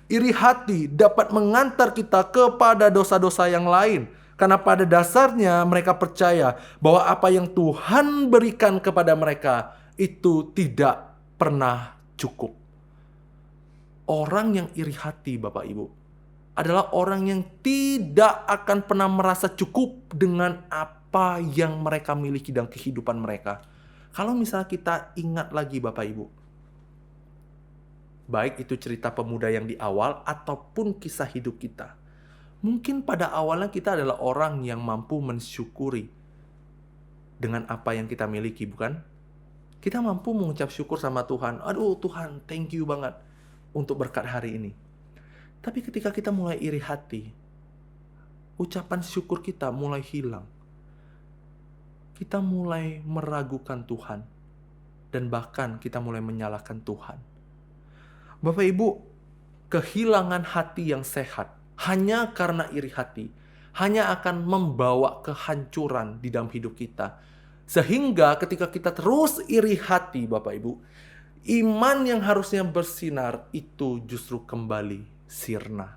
Iri hati dapat mengantar kita kepada dosa-dosa yang lain. Karena pada dasarnya mereka percaya bahwa apa yang Tuhan berikan kepada mereka itu tidak pernah cukup. Orang yang iri hati, Bapak Ibu, adalah orang yang tidak akan pernah merasa cukup dengan apa yang mereka miliki dalam kehidupan mereka. Kalau misalnya kita ingat lagi, Bapak Ibu, baik itu cerita pemuda yang di awal ataupun kisah hidup kita. Mungkin pada awalnya kita adalah orang yang mampu mensyukuri dengan apa yang kita miliki, bukan? Kita mampu mengucap syukur sama Tuhan. Aduh Tuhan, thank you banget untuk berkat hari ini. Tapi ketika kita mulai iri hati, ucapan syukur kita mulai hilang. Kita mulai meragukan Tuhan. Dan bahkan kita mulai menyalahkan Tuhan. Bapak Ibu, kehilangan hati yang sehat hanya karena iri hati hanya akan membawa kehancuran di dalam hidup kita. Sehingga ketika kita terus iri hati, Bapak Ibu, iman yang harusnya bersinar itu justru kembali sirna.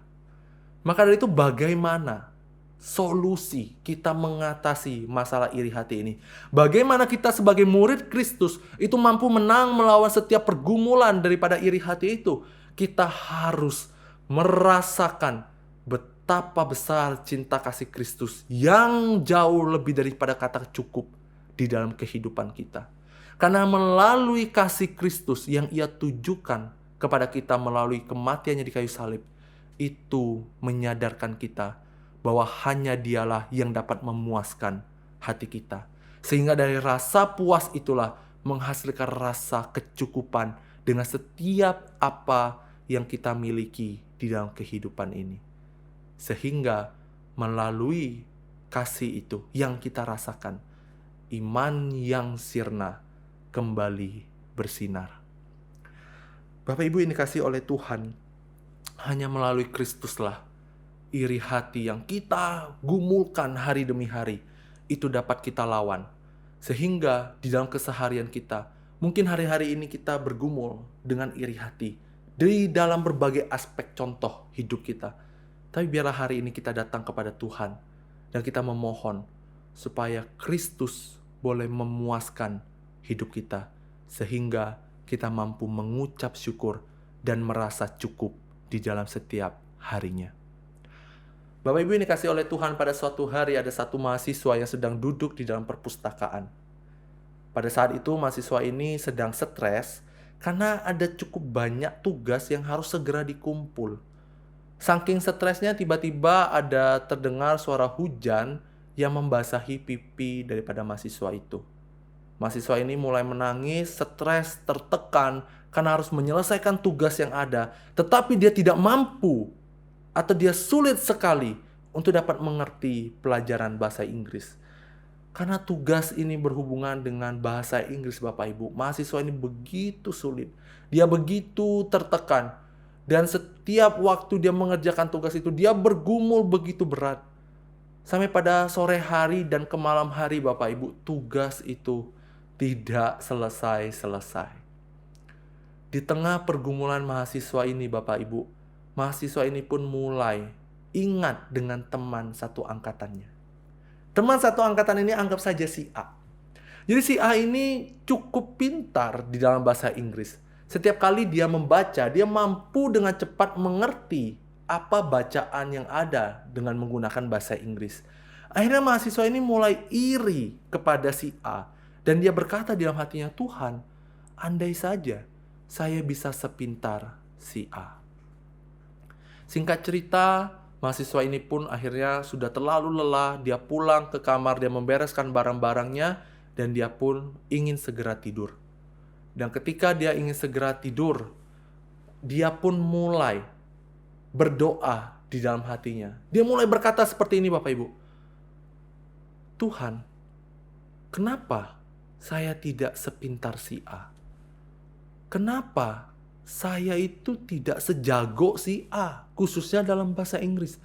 Maka dari itu, bagaimana solusi kita mengatasi masalah iri hati ini? Bagaimana kita sebagai murid Kristus itu mampu menang melawan setiap pergumulan daripada iri hati itu? Kita harus merasakan betapa besar cinta kasih Kristus yang jauh lebih daripada kata cukup di dalam kehidupan kita. Karena melalui kasih Kristus yang Ia tujukan kepada kita melalui kematiannya di kayu salib, itu menyadarkan kita bahwa hanya Dialah yang dapat memuaskan hati kita. Sehingga dari rasa puas itulah menghasilkan rasa kecukupan dengan setiap apa yang kita miliki di dalam kehidupan ini. Sehingga melalui kasih itu yang kita rasakan, iman yang sirna kembali bersinar. Bapak Ibu ini kasih oleh Tuhan, hanya melalui Kristuslah iri hati yang kita gumulkan hari demi hari itu dapat kita lawan. Sehingga di dalam keseharian kita, mungkin hari-hari ini kita bergumul dengan iri hati di dalam berbagai aspek contoh hidup kita. Tapi biarlah hari ini kita datang kepada Tuhan dan kita memohon supaya Kristus boleh memuaskan hidup kita sehingga kita mampu mengucap syukur dan merasa cukup di dalam setiap harinya. Bapak Ibu ini kasih oleh Tuhan, pada suatu hari ada satu mahasiswa yang sedang duduk di dalam perpustakaan. Pada saat itu mahasiswa ini sedang stres karena ada cukup banyak tugas yang harus segera dikumpul. Saking stresnya tiba-tiba ada terdengar suara hujan yang membasahi pipi daripada mahasiswa itu. Mahasiswa ini mulai menangis, stres, tertekan karena harus menyelesaikan tugas yang ada. Tetapi dia tidak mampu atau dia sulit sekali untuk dapat mengerti pelajaran bahasa Inggris. Karena tugas ini berhubungan dengan bahasa Inggris, Bapak Ibu. Mahasiswa ini begitu sulit. Dia begitu tertekan. Dan setiap waktu dia mengerjakan tugas itu, dia bergumul begitu berat. Sampai pada sore hari dan ke malam hari Bapak Ibu, tugas itu tidak selesai-selesai. Di tengah pergumulan mahasiswa ini Bapak Ibu, mahasiswa ini pun mulai ingat dengan teman satu angkatannya. Teman satu angkatan ini anggap saja si A. Jadi si A ini cukup pintar di dalam bahasa Inggris. Setiap kali dia membaca, dia mampu dengan cepat mengerti apa bacaan yang ada dengan menggunakan bahasa Inggris. Akhirnya mahasiswa ini mulai iri kepada si A. Dan dia berkata di dalam hatinya, Tuhan, andai saja saya bisa sepintar si A. Singkat cerita, mahasiswa ini pun akhirnya sudah terlalu lelah. Dia pulang ke kamar, dia membereskan barang-barangnya, dan dia pun ingin segera tidur. Dan ketika dia ingin segera tidur, dia pun mulai berdoa di dalam hatinya. Dia mulai berkata seperti ini Bapak Ibu. Tuhan, kenapa saya tidak sepintar si A? Kenapa saya itu tidak sejago si A? Khususnya dalam bahasa Inggris.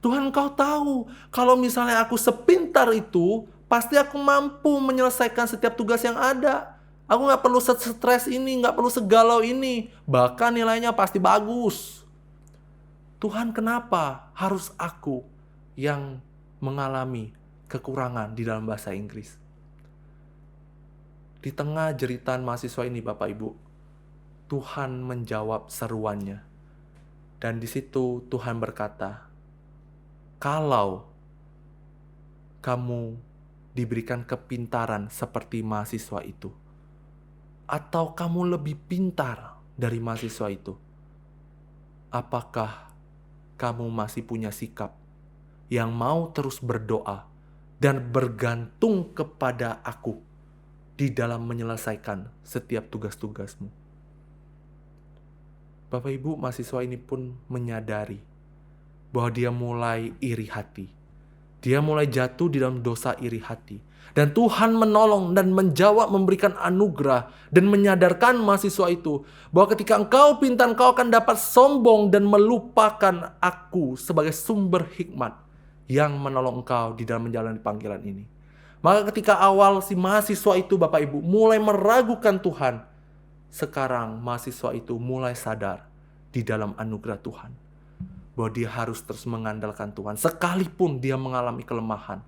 Tuhan, Engkau tahu kalau misalnya aku sepintar itu, pasti aku mampu menyelesaikan setiap tugas yang ada. Aku gak perlu stres ini, gak perlu segalau ini. Bahkan nilainya pasti bagus. Tuhan, kenapa harus aku yang mengalami kekurangan di dalam bahasa Inggris? Di tengah jeritan mahasiswa ini Bapak Ibu, Tuhan menjawab seruannya. Dan di situ Tuhan berkata, kalau kamu diberikan kepintaran seperti mahasiswa itu, atau kamu lebih pintar dari mahasiswa itu, apakah kamu masih punya sikap yang mau terus berdoa dan bergantung kepada aku di dalam menyelesaikan setiap tugas-tugasmu? Bapak Ibu, mahasiswa ini pun menyadari bahwa dia mulai iri hati. Dia mulai jatuh di dalam dosa iri hati. Dan Tuhan menolong dan menjawab, memberikan anugerah dan menyadarkan mahasiswa itu bahwa ketika engkau pintar, engkau akan dapat sombong dan melupakan aku sebagai sumber hikmat yang menolong engkau di dalam menjalani panggilan ini. Maka ketika awal si mahasiswa itu Bapak Ibu mulai meragukan Tuhan, sekarang mahasiswa itu mulai sadar di dalam anugerah Tuhan bahwa dia harus terus mengandalkan Tuhan. Sekalipun dia mengalami kelemahan,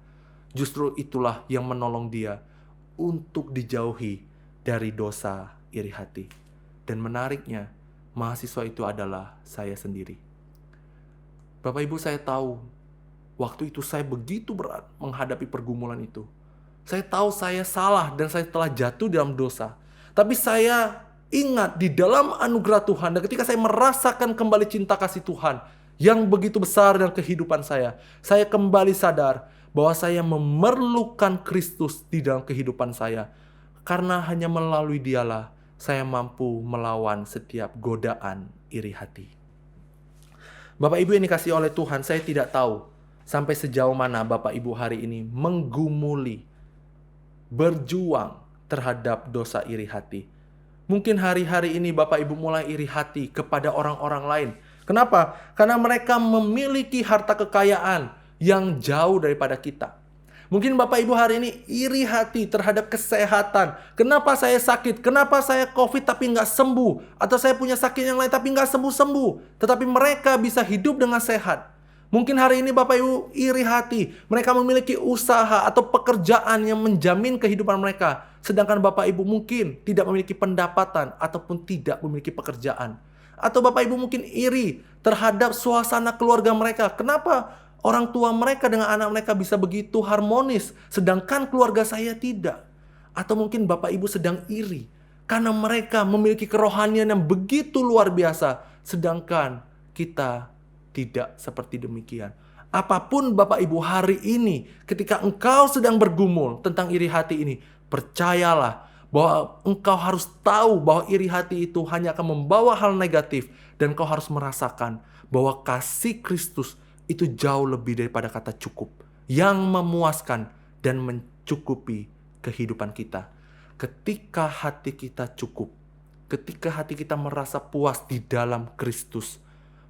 justru itulah yang menolong dia untuk dijauhi dari dosa iri hati. Dan menariknya, mahasiswa itu adalah saya sendiri. Bapak Ibu, saya tahu waktu itu saya begitu berat menghadapi pergumulan itu. Saya tahu saya salah dan saya telah jatuh dalam dosa. Tapi saya ingat di dalam anugerah Tuhan, dan ketika saya merasakan kembali cinta kasih Tuhan yang begitu besar dalam kehidupan saya kembali sadar bahwa saya memerlukan Kristus di dalam kehidupan saya. Karena hanya melalui Dialah saya mampu melawan setiap godaan iri hati. Bapak Ibu yang dikasihi oleh Tuhan, saya tidak tahu sampai sejauh mana Bapak Ibu hari ini menggumuli, berjuang terhadap dosa iri hati. Mungkin hari-hari ini Bapak Ibu mulai iri hati kepada orang-orang lain. Kenapa? Karena mereka memiliki harta kekayaan yang jauh daripada kita. Mungkin Bapak Ibu hari ini iri hati terhadap kesehatan. Kenapa saya sakit? Kenapa saya COVID tapi nggak sembuh? Atau saya punya sakit yang lain tapi nggak sembuh-sembuh. Tetapi mereka bisa hidup dengan sehat. Mungkin hari ini Bapak Ibu iri hati. Mereka memiliki usaha atau pekerjaan yang menjamin kehidupan mereka. Sedangkan Bapak Ibu mungkin tidak memiliki pendapatan ataupun tidak memiliki pekerjaan. Atau Bapak Ibu mungkin iri terhadap suasana keluarga mereka. Kenapa orang tua mereka dengan anak mereka bisa begitu harmonis, sedangkan keluarga saya tidak? Atau mungkin Bapak Ibu sedang iri karena mereka memiliki kerohanian yang begitu luar biasa, sedangkan kita tidak seperti demikian. Apapun Bapak Ibu hari ini, ketika engkau sedang bergumul tentang iri hati ini, percayalah bahwa engkau harus tahu bahwa iri hati itu hanya akan membawa hal negatif. Dan engkau harus merasakan bahwa kasih Kristus itu jauh lebih daripada kata cukup, yang memuaskan dan mencukupi kehidupan kita. Ketika hati kita cukup, ketika hati kita merasa puas di dalam Kristus,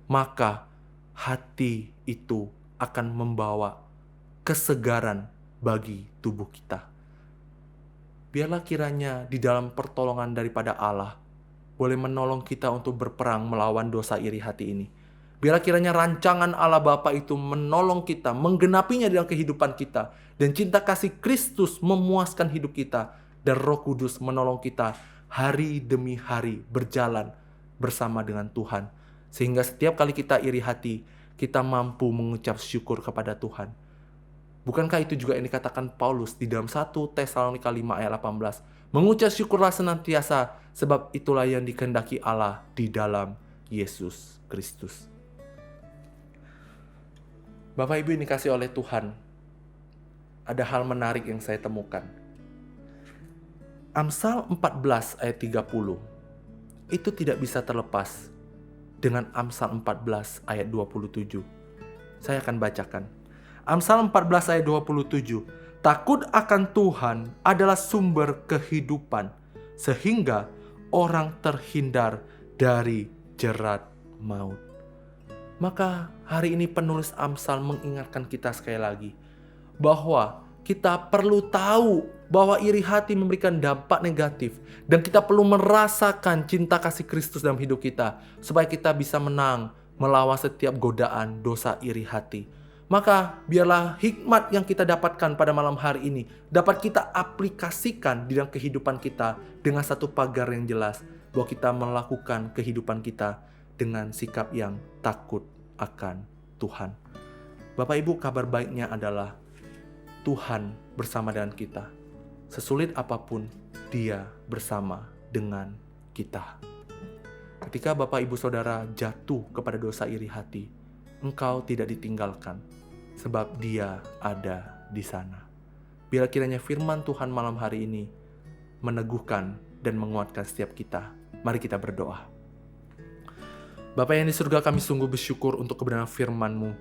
maka hati itu akan membawa kesegaran bagi tubuh kita. Biarlah kiranya di dalam pertolongan daripada Allah boleh menolong kita untuk berperang melawan dosa iri hati ini. Biarlah kiranya rancangan Allah Bapa itu menolong kita, menggenapinya dalam kehidupan kita. Dan cinta kasih Kristus memuaskan hidup kita. Dan Roh Kudus menolong kita hari demi hari berjalan bersama dengan Tuhan. Sehingga setiap kali kita iri hati, kita mampu mengucap syukur kepada Tuhan. Bukankah itu juga yang dikatakan Paulus di dalam 1 Tesalonika 5 ayat 18? Mengucap syukurlah senantiasa, sebab itulah yang dikehendaki Allah di dalam Yesus Kristus. Bapak Ibu yang dikasih oleh Tuhan, ada hal menarik yang saya temukan. Amsal 14 ayat 30 itu tidak bisa terlepas dengan Amsal 14 ayat 27. Saya akan bacakan. Amsal 14 ayat 27. Takut akan Tuhan adalah sumber kehidupan, sehingga orang terhindar dari jerat maut. Maka hari ini penulis Amsal mengingatkan kita sekali lagi bahwa kita perlu tahu bahwa iri hati memberikan dampak negatif, dan kita perlu merasakan cinta kasih Kristus dalam hidup kita supaya kita bisa menang melawan setiap godaan dosa iri hati. Maka biarlah hikmat yang kita dapatkan pada malam hari ini dapat kita aplikasikan di dalam kehidupan kita dengan satu pagar yang jelas, bahwa kita melakukan kehidupan kita dengan sikap yang takut akan Tuhan. Bapak Ibu, kabar baiknya adalah Tuhan bersama dengan kita. Sesulit apapun, Dia bersama dengan kita. Ketika Bapak Ibu Saudara jatuh kepada dosa iri hati, engkau tidak ditinggalkan, sebab Dia ada di sana. Biar kiranya firman Tuhan malam hari ini meneguhkan dan menguatkan setiap kita. Mari kita berdoa. Bapa yang di surga, kami sungguh bersyukur untuk kebenaran firman-Mu.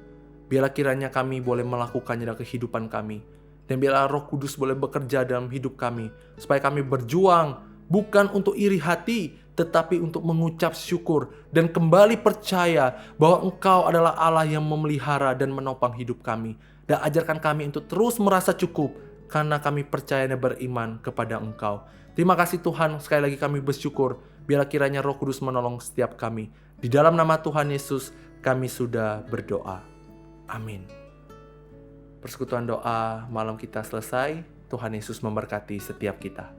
Biarlah kiranya kami boleh melakukannya dalam kehidupan kami. Dan biarlah Roh Kudus boleh bekerja dalam hidup kami, supaya kami berjuang bukan untuk iri hati, tetapi untuk mengucap syukur dan kembali percaya bahwa Engkau adalah Allah yang memelihara dan menopang hidup kami. Dan ajarkan kami untuk terus merasa cukup, karena kami percaya dan beriman kepada Engkau. Terima kasih Tuhan, sekali lagi kami bersyukur. Biarlah kiranya Roh Kudus menolong setiap kami. Di dalam nama Tuhan Yesus kami sudah berdoa. Amin. Persekutuan doa malam kita selesai. Tuhan Yesus memberkati setiap kita.